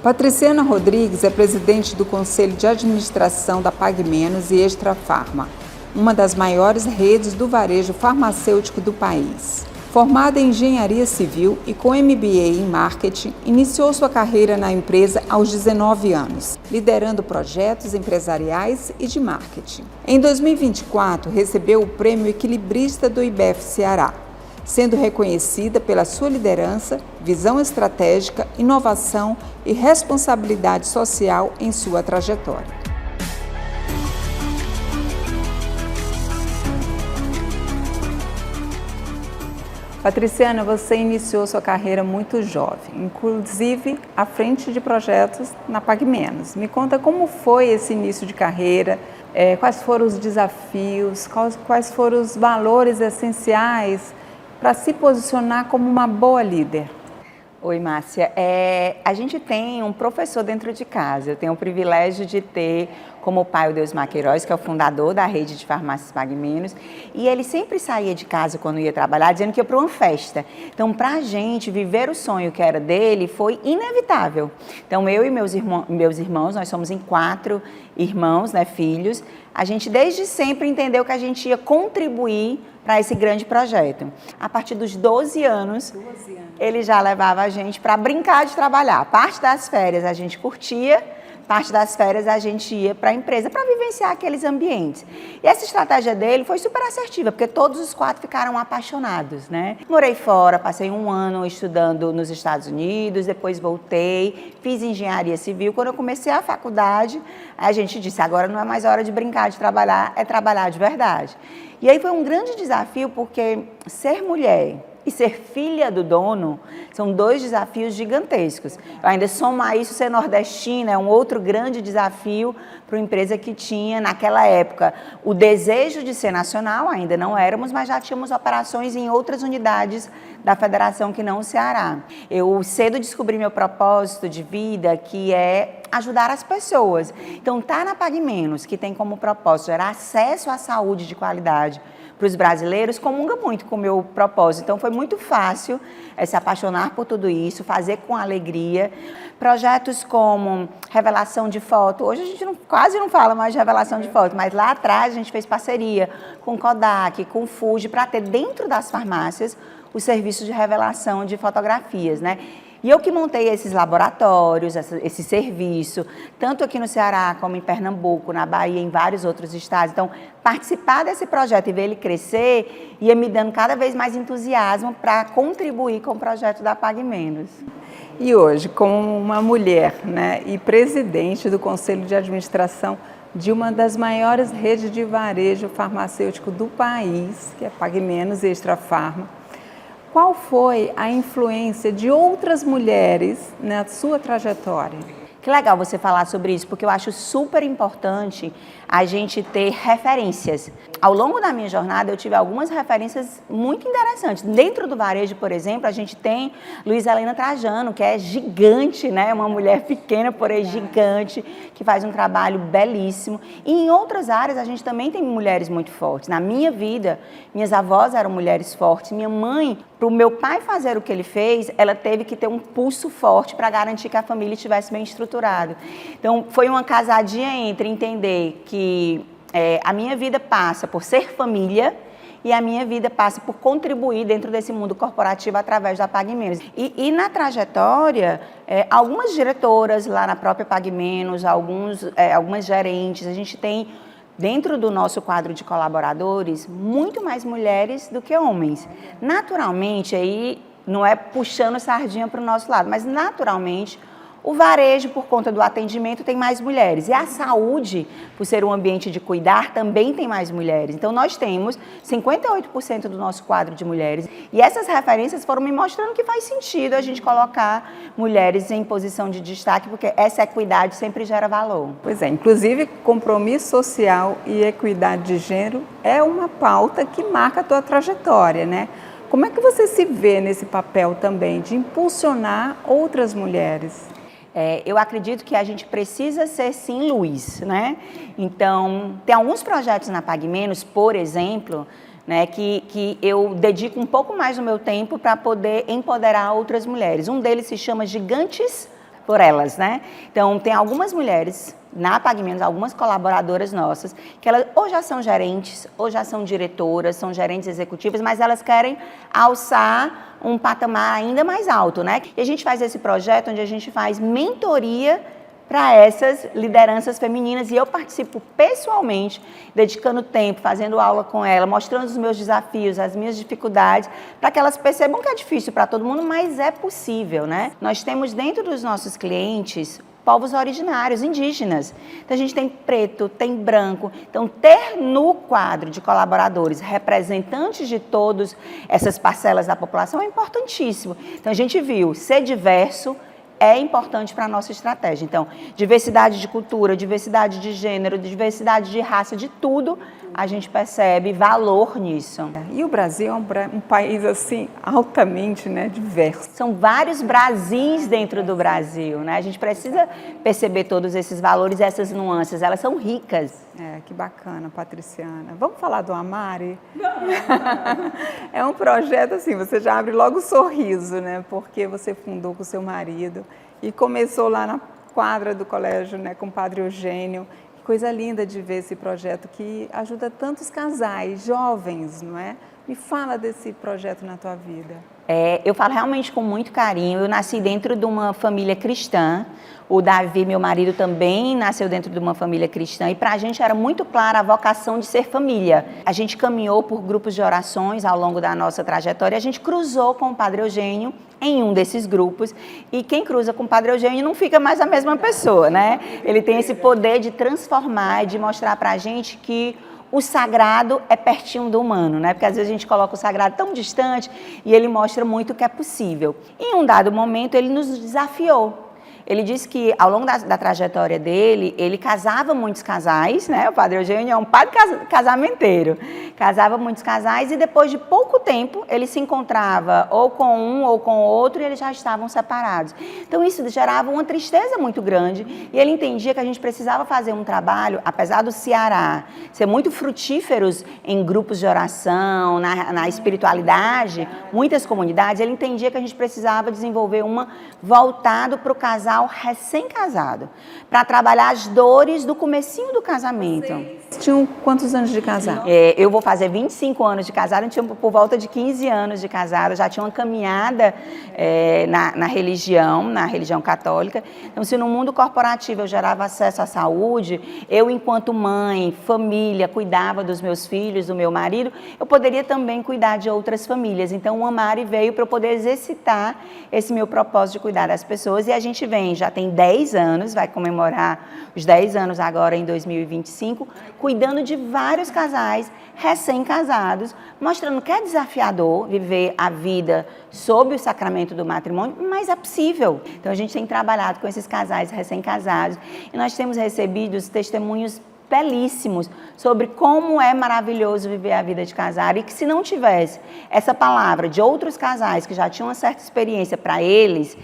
Patriciana Rodrigues é presidente do Conselho de Administração da Pague Menos e Extra Farma, uma das maiores redes do varejo farmacêutico do país. Formada em Engenharia Civil e com MBA em Marketing, iniciou sua carreira na empresa aos 19 anos, liderando projetos empresariais e de marketing. Em 2024, recebeu o Prêmio Equilibrista do IBEF Ceará, sendo reconhecida pela sua liderança, visão estratégica, inovação e responsabilidade social em sua trajetória. Patriciana, você iniciou sua carreira muito jovem, inclusive à frente de projetos na Pague Menos. Me conta como foi esse início de carreira, quais foram os desafios, quais foram os valores essenciais para se posicionar como uma boa líder. Oi, Márcia. A gente tem um professor dentro de casa. Eu tenho o privilégio de ter como pai o Deusmar Queiroz, que é o fundador da rede de farmácias Pague Menos, e ele sempre saía de casa quando ia trabalhar dizendo que ia para uma festa. Então, para a gente viver o sonho que era dele foi inevitável. Então, eu e meus irmãos, nós somos em 4 irmãos, né, filhos, a gente desde sempre entendeu que a gente ia contribuir para esse grande projeto. A partir dos 12 anos, ele já levava a gente para brincar de trabalhar. Parte das férias a gente curtia, parte das férias a gente ia para a empresa para vivenciar aqueles ambientes. E essa estratégia dele foi super assertiva, porque todos os 4 ficaram apaixonados, né? Morei fora, passei 1 ano estudando nos Estados Unidos, depois voltei, fiz engenharia civil. Quando eu comecei a faculdade, a gente disse, agora não é mais hora de brincar de trabalhar, é trabalhar de verdade. E aí foi um grande desafio, porque ser mulher e ser filha do dono são 2 desafios gigantescos. Ainda somar isso, ser nordestina é um outro grande desafio para uma empresa que tinha, naquela época, o desejo de ser nacional, ainda não éramos, mas já tínhamos operações em outras unidades da federação que não o Ceará. Eu cedo descobri meu propósito de vida, que é ajudar as pessoas. Então, tá na Pague Menos, que tem como propósito gerar acesso à saúde de qualidade para os brasileiros, comunga muito com o meu propósito. Então, foi muito fácil se apaixonar por tudo isso, fazer com alegria. Projetos como revelação de foto. Hoje a gente quase não fala mais de revelação de foto, mas lá atrás a gente fez parceria com Kodak, com Fuji, para ter dentro das farmácias o serviço de revelação de fotografias, né? E eu que montei esses laboratórios, esse serviço, tanto aqui no Ceará como em Pernambuco, na Bahia, em vários outros estados. Então, participar desse projeto e ver ele crescer ia me dando cada vez mais entusiasmo para contribuir com o projeto da Pague Menos. E hoje, como uma mulher, né, e presidente do Conselho de Administração de uma das maiores redes de varejo farmacêutico do país, que é Pague Menos e Extra Farma, qual foi a influência de outras mulheres na sua trajetória? Que legal você falar sobre isso, porque eu acho super importante a gente ter referências. Ao longo da minha jornada, eu tive algumas referências muito interessantes. Dentro do varejo, por exemplo, a gente tem Luísa Helena Trajano, que é gigante, né? Uma mulher pequena, porém gigante, que faz um trabalho belíssimo. E em outras áreas, a gente também tem mulheres muito fortes. Na minha vida, minhas avós eram mulheres fortes. Minha mãe, para o meu pai fazer o que ele fez, ela teve que ter um pulso forte para garantir que a família estivesse bem estruturada. Então, foi uma casadinha entre entender que a minha vida passa por ser família e a minha vida passa por contribuir dentro desse mundo corporativo através da Pague Menos. E na trajetória, algumas diretoras lá na própria Pague Menos, algumas gerentes, a gente tem dentro do nosso quadro de colaboradores muito mais mulheres do que homens. Naturalmente, aí não é puxando sardinha para o nosso lado, mas naturalmente o varejo, por conta do atendimento, tem mais mulheres. E a saúde, por ser um ambiente de cuidar, também tem mais mulheres. Então, nós temos 58% do nosso quadro de mulheres. E essas referências foram me mostrando que faz sentido a gente colocar mulheres em posição de destaque, porque essa equidade sempre gera valor. Pois é, inclusive compromisso social e equidade de gênero é uma pauta que marca a tua trajetória, né? Como é que você se vê nesse papel também de impulsionar outras mulheres? Eu acredito que a gente precisa ser, sim, luz, né? Então, tem alguns projetos na Pague Menos, por exemplo, né, que eu dedico um pouco mais do meu tempo para poder empoderar outras mulheres. Um deles se chama Gigantes por elas, né? Então, tem algumas mulheres na Pague Menos, algumas colaboradoras nossas, que elas ou já são gerentes, ou já são diretoras, são gerentes executivas, mas elas querem alçar um patamar ainda mais alto, né? E a gente faz esse projeto onde a gente faz mentoria para essas lideranças femininas e eu participo pessoalmente, dedicando tempo, fazendo aula com ela, mostrando os meus desafios, as minhas dificuldades, para que elas percebam que é difícil para todo mundo, mas é possível, né? Nós temos dentro dos nossos clientes povos originários, indígenas. Então, a gente tem preto, tem branco. Então, ter no quadro de colaboradores representantes de todas essas parcelas da população é importantíssimo. Então, a gente viu ser diverso é importante para a nossa estratégia. Então, diversidade de cultura, diversidade de gênero, diversidade de raça, de tudo, a gente percebe valor nisso. E o Brasil é um país, assim, altamente, né, diverso. São vários Brasis dentro do Brasil, né? A gente precisa perceber todos esses valores, essas nuances, elas são ricas. Que bacana, Patriciana. Vamos falar do Amare? É um projeto, assim, você já abre logo o sorriso, né? Porque você fundou com o seu marido e começou lá na quadra do colégio, né, com o Padre Eugênio. Que coisa linda de ver esse projeto que ajuda tantos casais, jovens, não é? Me fala desse projeto na tua vida. Eu falo realmente com muito carinho. Eu nasci dentro de uma família cristã. O Davi, meu marido, também nasceu dentro de uma família cristã. E para a gente era muito clara a vocação de ser família. A gente caminhou por grupos de orações ao longo da nossa trajetória. A gente cruzou com o Padre Eugênio em um desses grupos. E quem cruza com o Padre Eugênio não fica mais a mesma pessoa, né? Ele tem esse poder de transformar e de mostrar para a gente que o sagrado é pertinho do humano, né? Porque às vezes a gente coloca o sagrado tão distante e ele mostra muito o que é possível. Em um dado momento, ele nos desafiou. Ele disse que, ao longo da trajetória dele, ele casava muitos casais, né? O Padre Eugênio é um padre casamenteiro. Casava muitos casais e, depois de pouco tempo, ele se encontrava ou com um ou com outro e eles já estavam separados. Então, isso gerava uma tristeza muito grande e ele entendia que a gente precisava fazer um trabalho, apesar do Ceará ser muito frutíferos em grupos de oração, na espiritualidade, muitas comunidades, ele entendia que a gente precisava desenvolver uma voltado para o casal recém-casado, para trabalhar as dores do comecinho do casamento. Vocês tinham quantos anos de casado? Eu vou fazer 25 anos de casado, eu tinha por volta de 15 anos de casado, já tinha uma caminhada na religião católica. Então, se no mundo corporativo eu gerava acesso à saúde, eu, enquanto mãe, família, cuidava dos meus filhos, do meu marido, eu poderia também cuidar de outras famílias. Então, o Amare veio para eu poder exercitar esse meu propósito de cuidar das pessoas e a gente já tem 10 anos, vai comemorar os 10 anos agora em 2025, cuidando de vários casais recém-casados, mostrando que é desafiador viver a vida sob o sacramento do matrimônio, mas é possível. Então, a gente tem trabalhado com esses casais recém-casados e nós temos recebido os testemunhos belíssimos sobre como é maravilhoso viver a vida de casar e que, se não tivesse essa palavra de outros casais que já tinham uma certa experiência para eles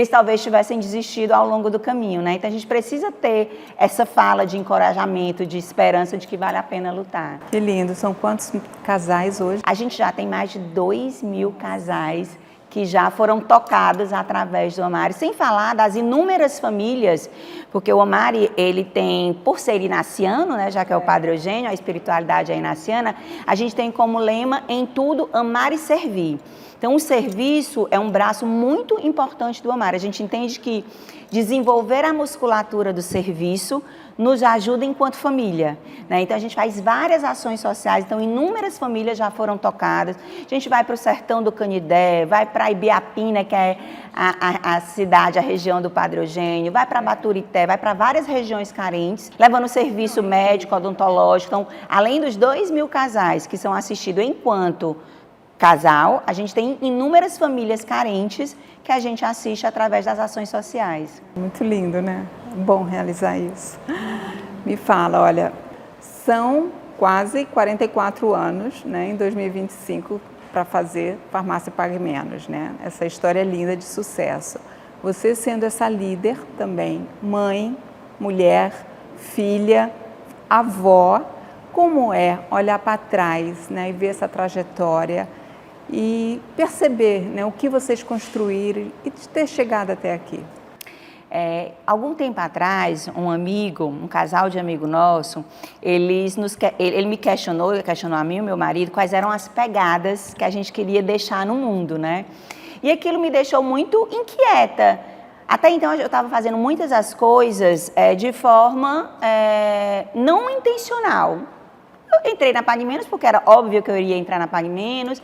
talvez tivessem desistido ao longo do caminho, né? Então a gente precisa ter essa fala de encorajamento, de esperança de que vale a pena lutar. Que lindo! São quantos casais hoje? A gente já tem mais de 2.000 casais que já foram tocados através do Amare, sem falar das inúmeras famílias, porque o Amare, ele tem, por ser inaciano, né, já que é o Padre Eugênio, a espiritualidade é inaciana, a gente tem como lema, em tudo, amar e servir. Então, o serviço é um braço muito importante do Amare. A gente entende que desenvolver a musculatura do serviço nos ajuda enquanto família, né? Então, a gente faz várias ações sociais, então inúmeras famílias já foram tocadas. A gente vai para o sertão do Canidé, vai para Ibiapina, que é a cidade, a região do Padre Eugênio, vai para Baturité, vai para várias regiões carentes, levando serviço médico, odontológico. Então, além dos 2.000 casais que são assistidos enquanto casal, a gente tem inúmeras famílias carentes que a gente assiste através das ações sociais. Muito lindo, né? Bom realizar isso. Me fala, olha, são quase 44 anos, né, em 2025, para fazer Farmácia Pague Menos, né? Essa história linda de sucesso. Você sendo essa líder também, mãe, mulher, filha, avó, como é olhar para trás, né, e ver essa trajetória e perceber, né, o que vocês construíram e ter chegado até aqui? Algum tempo atrás, um casal de amigo nosso, ele me questionou a mim e o meu marido, quais eram as pegadas que a gente queria deixar no mundo, né? E aquilo me deixou muito inquieta. Até então, eu estava fazendo muitas das coisas de forma não intencional. Eu entrei na Pague Menos porque era óbvio que eu iria entrar na Pague Menos.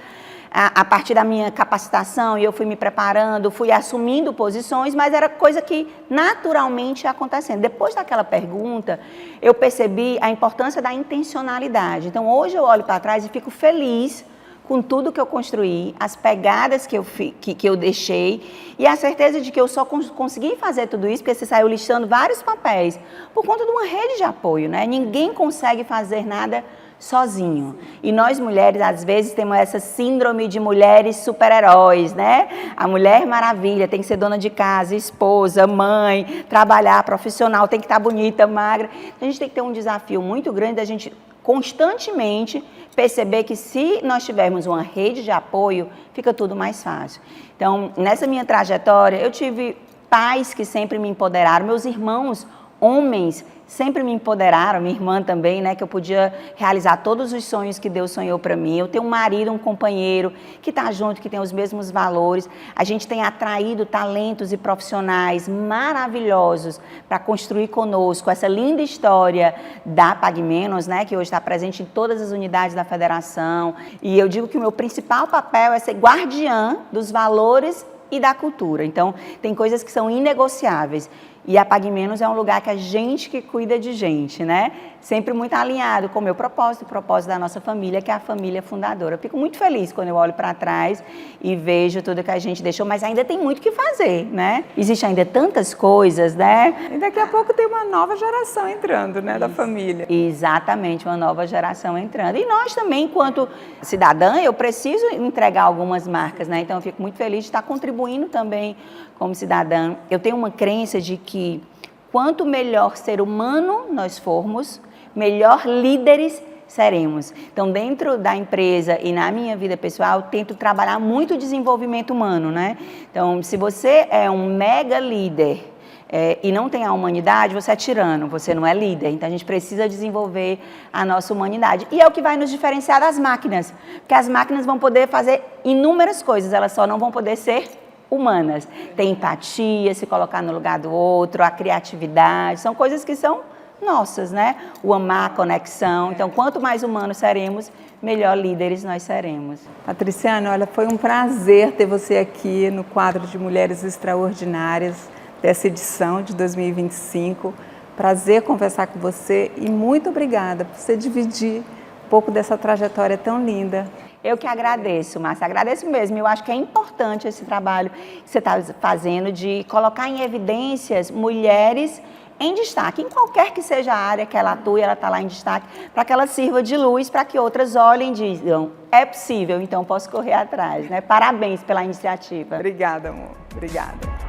A partir da minha capacitação, eu fui me preparando, fui assumindo posições, mas era coisa que naturalmente ia acontecendo. Depois daquela pergunta, eu percebi a importância da intencionalidade. Então, hoje eu olho para trás e fico feliz com tudo que eu construí, as pegadas que eu deixei e a certeza de que eu só consegui fazer tudo isso porque você saiu listando vários papéis por conta de uma rede de apoio, né? Ninguém consegue fazer nada sozinho. E nós mulheres, às vezes, temos essa síndrome de mulheres super-heróis, né? A Mulher Maravilha tem que ser dona de casa, esposa, mãe, trabalhar, profissional, tem que estar bonita, magra. Então, a gente tem que ter um desafio muito grande da gente constantemente perceber que se nós tivermos uma rede de apoio, fica tudo mais fácil. Então, nessa minha trajetória, eu tive pais que sempre me empoderaram, meus irmãos, homens, sempre me empoderaram, minha irmã também, né, que eu podia realizar todos os sonhos que Deus sonhou para mim. Eu tenho um marido, um companheiro que está junto, que tem os mesmos valores. A gente tem atraído talentos e profissionais maravilhosos para construir conosco essa linda história da Pague Menos, né, que hoje está presente em todas as unidades da federação. E eu digo que o meu principal papel é ser guardiã dos valores e da cultura. Então, tem coisas que são inegociáveis. E a Pague Menos é um lugar que a gente que cuida de gente, né? Sempre muito alinhado com o meu propósito, o propósito da nossa família, que é a família fundadora. Eu fico muito feliz quando eu olho para trás e vejo tudo que a gente deixou, mas ainda tem muito o que fazer, né? Existem ainda tantas coisas, né? E daqui a pouco tem uma nova geração entrando, né, da família. Exatamente, uma nova geração entrando. E nós também, enquanto cidadã, eu preciso entregar algumas marcas, né? Então, eu fico muito feliz de estar contribuindo também como cidadã. Eu tenho uma crença de que quanto melhor ser humano nós formos, melhor líderes seremos. Então, dentro da empresa e na minha vida pessoal, eu tento trabalhar muito o desenvolvimento humano, né? Então, se você é um mega líder e não tem a humanidade, você é tirano, você não é líder. Então, a gente precisa desenvolver a nossa humanidade. E é o que vai nos diferenciar das máquinas, porque as máquinas vão poder fazer inúmeras coisas, elas só não vão poder ser humanas. Tem empatia, se colocar no lugar do outro, a criatividade, são coisas que são nossas, né? O amar, a conexão. Então, quanto mais humanos seremos, melhor líderes nós seremos. Patriciana, olha, foi um prazer ter você aqui no quadro de Mulheres Extraordinárias dessa edição de 2025. Prazer conversar com você e muito obrigada por você dividir um pouco dessa trajetória tão linda. Eu que agradeço, Márcia, agradeço mesmo. Eu acho que é importante esse trabalho que você está fazendo de colocar em evidências mulheres em destaque, em qualquer que seja a área que ela atue, ela está lá em destaque, para que ela sirva de luz, para que outras olhem e digam, é possível, então posso correr atrás, né? Parabéns pela iniciativa. Obrigada, amor. Obrigada.